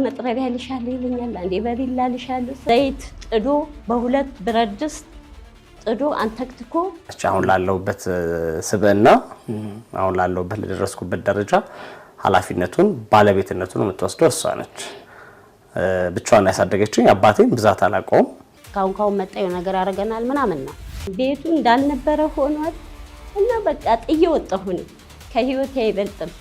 መጥረቢያ ልሻለሁ ይለኛል አንዴ በቢላ ልሻለሁ ዘይት ጥዶ በሁለት ብረት ድስት ጥዶ አንተክትኮ አሁን ላለውበት ስብዕና አሁን ላለውበት ለደረስኩበት ደረጃ ኃላፊነቱን ባለቤትነቱን የምትወስደው እሷ ነች ብቻዋን ያሳደገችኝ አባቴን ብዛት አላቆም ካው መጣው ነገር አረጋናል ምናምን ነው ቤቱ እንዳልነበረ ሆኗል እና በቃ ጥዬ ወጣሁኝ ከህይወት አይበልጥም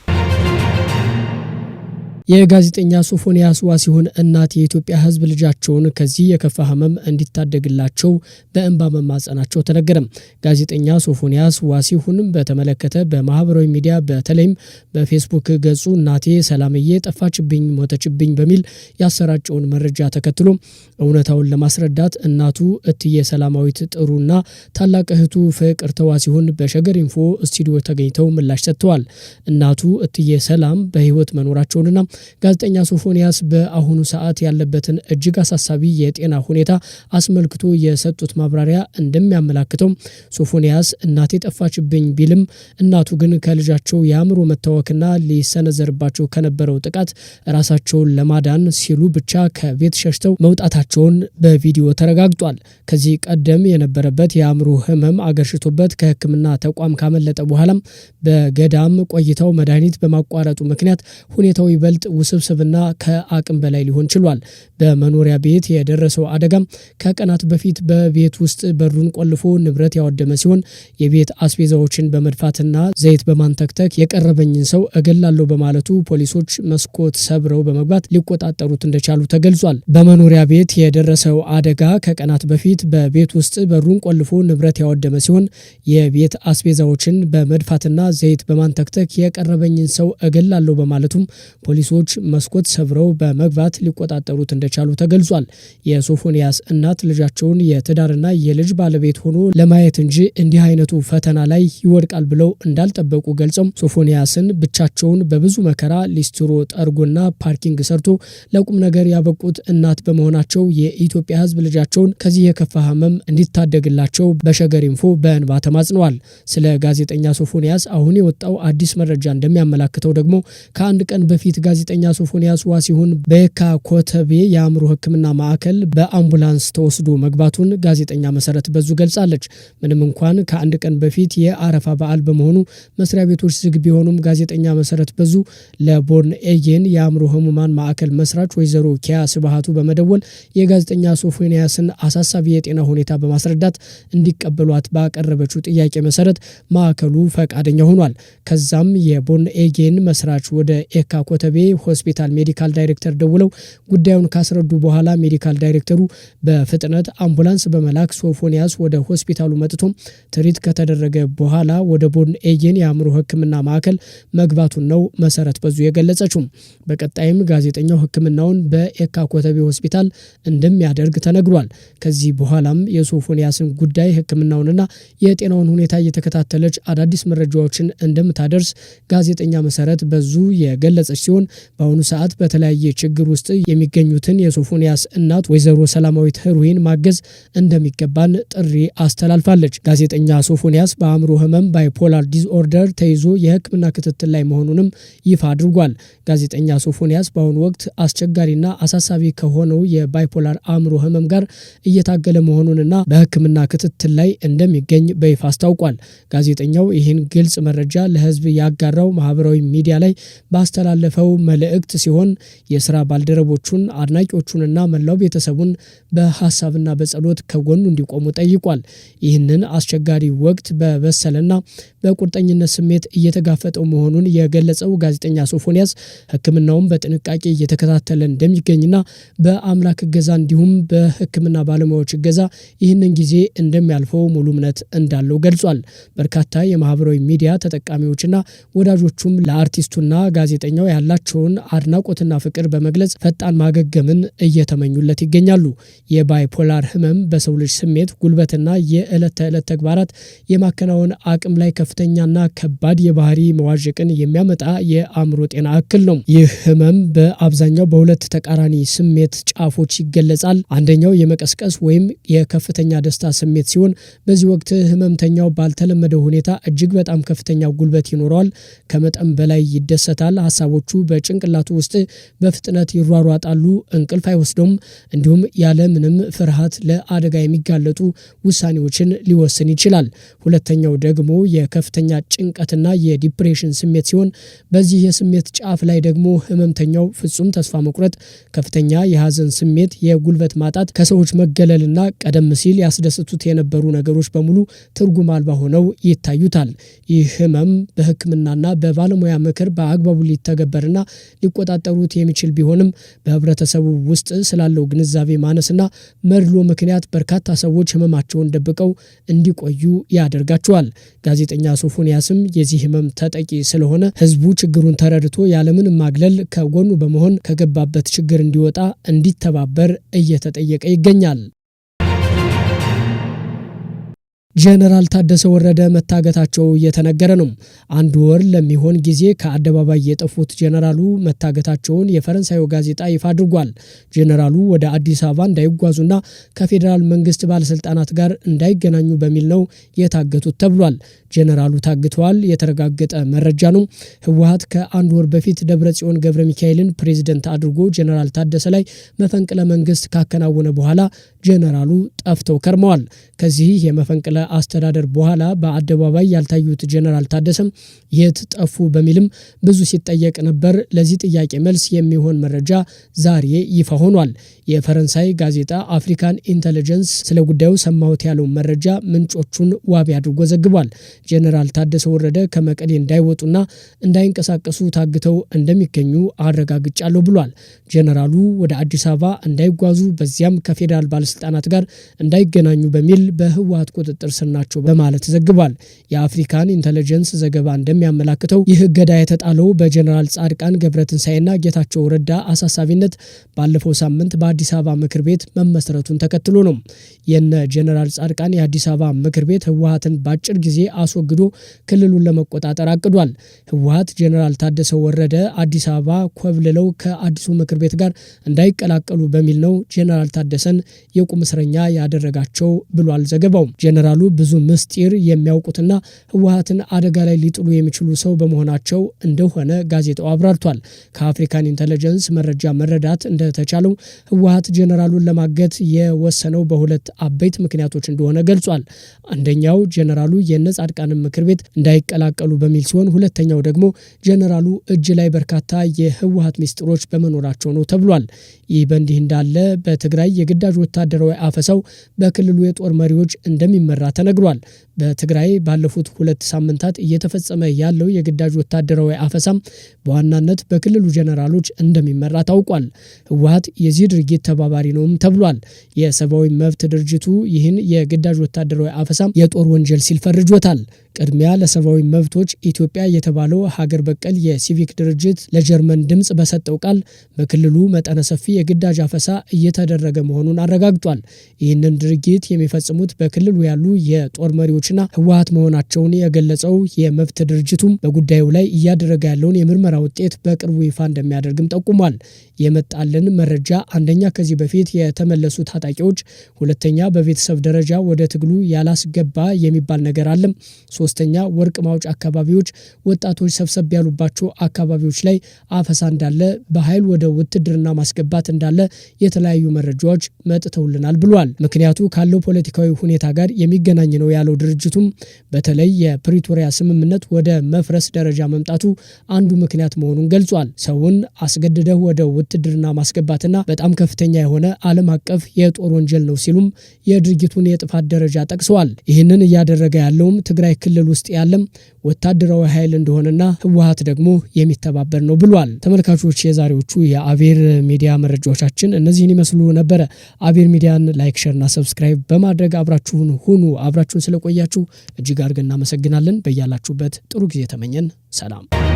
የጋዜጠኛ ሶፎንያስ ዋሲሁን እናት የኢትዮጵያ ሕዝብ ልጃቸውን ከዚህ የከፋ ህመም እንዲታደግላቸው በእንባ መማጸናቸው ተነገረ። ጋዜጠኛ ሶፎንያስ ዋሲሁን በተመለከተ በማህበራዊ ሚዲያ በተለይም በፌስቡክ ገጹ እናቴ ሰላምዬ ጠፋችብኝ ሞተችብኝ በሚል ያሰራጨውን መረጃ ተከትሎ እውነታውን ለማስረዳት እናቱ እትዬ ሰላማዊት ጥሩና ታላቅ እህቱ ፍቅርተ ዋሲሁን በሸገር ኢንፎ ስቱዲዮ ተገኝተው ምላሽ ሰጥተዋል። እናቱ እትዬ ሰላም በህይወት መኖራቸውንና ጋዜጠኛ ሶፎንያስ በአሁኑ ሰዓት ያለበትን እጅግ አሳሳቢ የጤና ሁኔታ አስመልክቶ የሰጡት ማብራሪያ እንደሚያመላክተው ሶፎንያስ እናቴ ጠፋችብኝ ቢልም እናቱ ግን ከልጃቸው የአእምሮ መታወክና ሊሰነዘርባቸው ከነበረው ጥቃት ራሳቸውን ለማዳን ሲሉ ብቻ ከቤት ሸሽተው መውጣታቸውን በቪዲዮ ተረጋግጧል። ከዚህ ቀደም የነበረበት የአእምሮ ህመም አገርሽቶበት ከሕክምና ተቋም ካመለጠ በኋላ በገዳም ቆይታው መድኃኒት በማቋረጡ ምክንያት ሁኔታው ይበልጥ ውስብስብና ከአቅም በላይ ሊሆን ችሏል። በመኖሪያ ቤት የደረሰው አደጋም ከቀናት በፊት በቤት ውስጥ በሩን ቆልፎ ንብረት ያወደመ ሲሆን የቤት አስቤዛዎችን በመድፋትና ዘይት በማንተክተክ የቀረበኝን ሰው እገላለሁ በማለቱ ፖሊሶች መስኮት ሰብረው በመግባት ሊቆጣጠሩት እንደቻሉ ተገልጿል። በመኖሪያ ቤት የደረሰው አደጋ ከቀናት በፊት በቤት ውስጥ በሩን ቆልፎ ንብረት ያወደመ ሲሆን የቤት አስቤዛዎችን በመድፋትና ዘይት በማንተክተክ የቀረበኝን ሰው እገላለሁ በማለቱም ፖሊሶች መስኮት ሰብረው በመግባት ሊቆጣጠሩት እንደቻሉ ተገልጿል። የሶፎንያስ እናት ልጃቸውን የትዳርና የልጅ ባለቤት ሆኖ ለማየት እንጂ እንዲህ አይነቱ ፈተና ላይ ይወድቃል ብለው እንዳልጠበቁ ገልጸው ሶፎንያስን ብቻቸውን በብዙ መከራ ሊስትሮ ጠርጎና ፓርኪንግ ሰርቶ ለቁም ነገር ያበቁት እናት በመሆናቸው የኢትዮጵያ ሕዝብ ልጃቸውን ከዚህ የከፋ ህመም እንዲታደግላቸው በሸገር ኢንፎ በእንባ ተማጽነዋል። ስለ ጋዜጠኛ ሶፎንያስ አሁን የወጣው አዲስ መረጃ እንደሚያመላክተው ደግሞ ከአንድ ቀን በፊት ጋዜጠኛ ሶፎንያስ ዋሲሁን በየካ ኮተቤ የአእምሮ ሕክምና ማዕከል በአምቡላንስ ተወስዶ መግባቱን ጋዜጠኛ መሰረት በዙ ገልጻለች። ምንም እንኳን ከአንድ ቀን በፊት የአረፋ በዓል በመሆኑ መስሪያ ቤቶች ዝግ ቢሆኑም ጋዜጠኛ መሰረት በዙ ለቦርን ኤጌን የአእምሮ ህሙማን ማዕከል መስራች ወይዘሮ ኪያ ስብሃቱ በመደወል የጋዜጠኛ ሶፎንያስን አሳሳቢ የጤና ሁኔታ በማስረዳት እንዲቀበሏት ባቀረበችው ጥያቄ መሰረት ማዕከሉ ፈቃደኛ ሆኗል። ከዛም የቦርን ኤጌን መስራች ወደ ኤካ ኮተቤ ሆስፒታል ሜዲካል ዳይሬክተር ደውለው ጉዳዩን ካስረዱ በኋላ ሜዲካል ዳይሬክተሩ በፍጥነት አምቡላንስ በመላክ ሶፎንያስ ወደ ሆስፒታሉ መጥቶ ትሪት ከተደረገ በኋላ ወደ ቦርን ኤጌን የአእምሮ ሕክምና ማዕከል መግባቱን ነው መሰረት በዙ የገለጸችው። በቀጣይም ጋዜጠኛው ሕክምናውን በኤካ ኮተቤ ሆስፒታል እንደሚያደርግ ተነግሯል። ከዚህ በኋላም የሶፎንያስን ጉዳይ ሕክምናውንና የጤናውን ሁኔታ እየተከታተለች አዳዲስ መረጃዎችን እንደምታደርስ ጋዜጠኛ መሰረት በዙ የገለጸች ሲሆን በአሁኑ ሰዓት በተለያየ ችግር ውስጥ የሚገኙትን የሶፎንያስ እናት ወይዘሮ ሰላማዊት ህሩይን ማገዝ እንደሚገባን ጥሪ አስተላልፋለች። ጋዜጠኛ ሶፎንያስ በአእምሮ ህመም ባይፖላር ዲስኦርደር ተይዞ የህክምና ክትትል ላይ መሆኑንም ይፋ አድርጓል። ጋዜጠኛ ሶፎንያስ በአሁኑ ወቅት አስቸጋሪና አሳሳቢ ከሆነው የባይፖላር አእምሮ ህመም ጋር እየታገለ መሆኑንና በህክምና ክትትል ላይ እንደሚገኝ በይፋ አስታውቋል። ጋዜጠኛው ይህን ግልጽ መረጃ ለህዝብ ያጋራው ማህበራዊ ሚዲያ ላይ ባስተላለፈው መልእክት ሲሆን የስራ ባልደረቦቹን አድናቂዎቹንና መላው ቤተሰቡን በሐሳብና በጸሎት ከጎኑ እንዲቆሙ ጠይቋል። ይህንን አስቸጋሪ ወቅት በበሰለና በቁርጠኝነት ስሜት እየተጋፈጠው መሆኑን የገለጸው ጋዜጠኛ ሶፎንያስ ህክምናውን በጥንቃቄ እየተከታተለ እንደሚገኝና በአምላክ እገዛ እንዲሁም በህክምና ባለሙያዎች እገዛ ይህንን ጊዜ እንደሚያልፈው ሙሉ እምነት እንዳለው ገልጿል። በርካታ የማህበራዊ ሚዲያ ተጠቃሚዎችና ወዳጆቹም ለአርቲስቱና ጋዜጠኛው ያላቸውን አድናቆትና ፍቅር በመግለጽ ፈጣን ማገገምን እየተመኙለት ይገኛሉ። የባይፖላር ህመም በሰው ልጅ ስሜት፣ ጉልበትና የዕለት ተዕለት ተግባራት የማከናወን አቅም ላይ ከፍተኛና ከባድ የባህሪ መዋዠቅን የሚያመጣ የአእምሮ ጤና እክል ነው። ይህ ህመም በአብዛኛው በሁለት ተቃራኒ ስሜት ጫፎች ይገለጻል። አንደኛው የመቀስቀስ ወይም የከፍተኛ ደስታ ስሜት ሲሆን በዚህ ወቅት ህመምተኛው ባልተለመደ ሁኔታ እጅግ በጣም ከፍተኛ ጉልበት ይኖረዋል። ከመጠን በላይ ይደሰታል። ሀሳቦቹ በጭንቅላቱ ውስጥ በፍጥነት ይሯሯጣሉ፣ እንቅልፍ አይወስደውም። እንዲሁም ያለ ምንም ፍርሃት ለአደጋ የሚጋለጡ ውሳኔዎችን ሊወስን ይችላል። ሁለተኛው ደግሞ የከፍተኛ ጭንቀትና የዲፕሬሽን ስሜት ሲሆን በዚህ የስሜት ጫፍ ላይ ደግሞ ህመምተኛው ፍጹም ተስፋ መቁረጥ፣ ከፍተኛ የሀዘን ስሜት፣ የጉልበት ማጣት፣ ከሰዎች መገለልና ቀደም ሲል ያስደስቱት የነበሩ ነገሮች በሙሉ ትርጉም አልባ ሆነው ይታዩታል። ይህ ህመም በሕክምናና በባለሙያ ምክር በአግባቡ ሊተገበርና ሊቆጣጠሩት የሚችል ቢሆንም በህብረተሰቡ ውስጥ ስላለው ግንዛቤ ማነስና መድሎ ምክንያት በርካታ ሰዎች ህመማቸውን ደብቀው እንዲቆዩ ያደርጋቸዋል። ጋዜጠኛ ሶፎንያስም የዚህ ህመም ተጠቂ ስለሆነ ህዝቡ ችግሩን ተረድቶ ያለምንም ማግለል ከጎኑ በመሆን ከገባበት ችግር እንዲወጣ እንዲተባበር እየተጠየቀ ይገኛል። ጀነራል ታደሰ ወረደ መታገታቸው እየተነገረ ነው። 1 ወር ለሚሆን ጊዜ ከአደባባይ የጠፉት ጀነራሉ መታገታቸውን የፈረንሳዩ ጋዜጣ ይፋ አድርጓል። ጀነራሉ ወደ አዲስ አበባ እንዳይጓዙና ከፌዴራል መንግስት ባለስልጣናት ጋር እንዳይገናኙ በሚል ነው የታገቱት ተብሏል። ጀነራሉ ታግተዋል የተረጋገጠ መረጃ ነው። ህወሓት ከ1 ወር በፊት ደብረጽዮን ገብረ ሚካኤልን ፕሬዝዳንት አድርጎ ጀነራል ታደሰ ላይ መፈንቅለ መንግስት ካከናወነ በኋላ ጀነራሉ ጠፍተው ከርመዋል። ከዚህ የመፈንቅለ አስተዳደር በኋላ በአደባባይ ያልታዩት ጀነራል ታደሰም የት ጠፉ በሚልም ብዙ ሲጠየቅ ነበር። ለዚህ ጥያቄ መልስ የሚሆን መረጃ ዛሬ ይፋ ሆኗል። የፈረንሳይ ጋዜጣ አፍሪካን ኢንተለጀንስ ስለ ጉዳዩ ሰማሁት ያለው መረጃ ምንጮቹን ዋቢ አድርጎ ዘግቧል። ጀነራል ታደሰ ወረደ ከመቀሌ እንዳይወጡና እንዳይንቀሳቀሱ ታግተው እንደሚገኙ አረጋግጫለሁ ብሏል። ጀነራሉ ወደ አዲስ አበባ እንዳይጓዙ በዚያም ከፌዴራል ባለስልጣናት ጋር እንዳይገናኙ በሚል በህወሓት ቁጥጥር ስር ናቸው በማለት ዘግቧል። የአፍሪካን ኢንተለጀንስ ዘገባ እንደሚያመላክተው ይህ እገዳ የተጣለው በጀነራል ጻድቃን ገብረትንሳኤና ጌታቸው ረዳ አሳሳቢነት ባለፈው ሳምንት በአዲስ አበባ ምክር ቤት መመስረቱን ተከትሎ ነው። የነ ጀነራል ጻድቃን የአዲስ አበባ ምክር ቤት ህወሓትን በአጭር ጊዜ አስወግዶ ክልሉን ለመቆጣጠር አቅዷል። ህወሓት ጀነራል ታደሰ ወረደ አዲስ አበባ ኮብልለው ከአዲሱ ምክር ቤት ጋር እንዳይቀላቀሉ በሚል ነው ጀነራል ታደሰን የቁም እስረኛ ያደረጋቸው ብሏል ዘገባው። ጀነራሉ ብዙ ምስጢር የሚያውቁትና ህወሓትን አደጋ ላይ ሊጥሉ የሚችሉ ሰው በመሆናቸው እንደሆነ ጋዜጣው አብራርቷል። ከአፍሪካን ኢንተለጀንስ መረጃ መረዳት እንደተቻለው ህወሓት ጀነራሉን ለማገት የወሰነው በሁለት አበይት ምክንያቶች እንደሆነ ገልጿል። አንደኛው ጀነራሉ የነጻድቃንን ምክር ቤት እንዳይቀላቀሉ በሚል ሲሆን ሁለተኛው ደግሞ ጀነራሉ እጅ ላይ በርካታ የህወሓት ምስጢሮች በመኖራቸው ነው ተብሏል። ይህ በእንዲህ እንዳለ በትግራይ የግዳጅ ወታደራዊ አፈሳው በክልሉ የጦር መሪዎች እንደሚመራ ተነግሯል። በትግራይ ባለፉት 2 ሳምንታት እየተፈጸመ ያለው የግዳጅ ወታደራዊ አፈሳም በዋናነት በክልሉ ጀነራሎች እንደሚመራ ታውቋል። ህወሓት የዚህ ድርጊት ተባባሪ ነውም ተብሏል። የሰብአዊ መብት ድርጅቱ ይህን የግዳጅ ወታደራዊ አፈሳም የጦር ወንጀል ሲል ፈርጆታል። ቅድሚያ ለሰብአዊ መብቶች ኢትዮጵያ የተባለው ሀገር በቀል የሲቪክ ድርጅት ለጀርመን ድምጽ በሰጠው ቃል በክልሉ መጠነ ሰፊ የግዳጅ አፈሳ እየተደረገ መሆኑን አረጋግጧል። ይህንን ድርጊት የሚፈጽሙት በክልሉ ያሉ የጦር መሪዎችና ህወሓት መሆናቸውን የገለጸው የመብት ድርጅቱም በጉዳዩ ላይ እያደረገ ያለውን የምርመራ ውጤት በቅርቡ ይፋ እንደሚያደርግም ጠቁሟል። የመጣልን መረጃ አንደኛ ከዚህ በፊት የተመለሱ ታጣቂዎች፣ ሁለተኛ በቤተሰብ ደረጃ ወደ ትግሉ ያላስገባ የሚባል ነገር አለም፣ ሶስተኛ ወርቅ ማውጫ አካባቢዎች ወጣቶች ሰብሰብ ያሉባቸው አካባቢዎች ላይ አፈሳ እንዳለ፣ በኃይል ወደ ውትድርና ማስገባት እንዳለ የተለያዩ መረጃዎች መጥተውልናል ብሏል። ምክንያቱ ካለው ፖለቲካዊ ሁኔታ ጋር የሚገናኝ ነው ያለው ድርጅቱም በተለይ የፕሪቶሪያ ስምምነት ወደ መፍረስ ደረጃ መምጣቱ አንዱ ምክንያት መሆኑን ገልጿል። ሰውን አስገድደው ወደ ውትድርና ማስገባትና በጣም ከፍተኛ የሆነ ዓለም አቀፍ የጦር ወንጀል ነው ሲሉም የድርጊቱን የጥፋት ደረጃ ጠቅሰዋል። ይህንን እያደረገ ያለውም ትግራይ ክልል ውስጥ ያለም ወታደራዊ ኃይል እንደሆነና ህወሓት ደግሞ የሚተባበር ነው ብሏል። ተመልካቾች የዛሬዎቹ የአቬር ሚዲያ መረጃዎቻችን እነዚህን ይመስሉ ነበረ። አቬር ሚዲያን ላይክ፣ ሼርና ሰብስክራይብ በማድረግ አብራችሁን ሁኑ። አብራችሁን ስለቆያችሁ እጅግ አድርገን እናመሰግናለን። በያላችሁበት ጥሩ ጊዜ ተመኘን። ሰላም።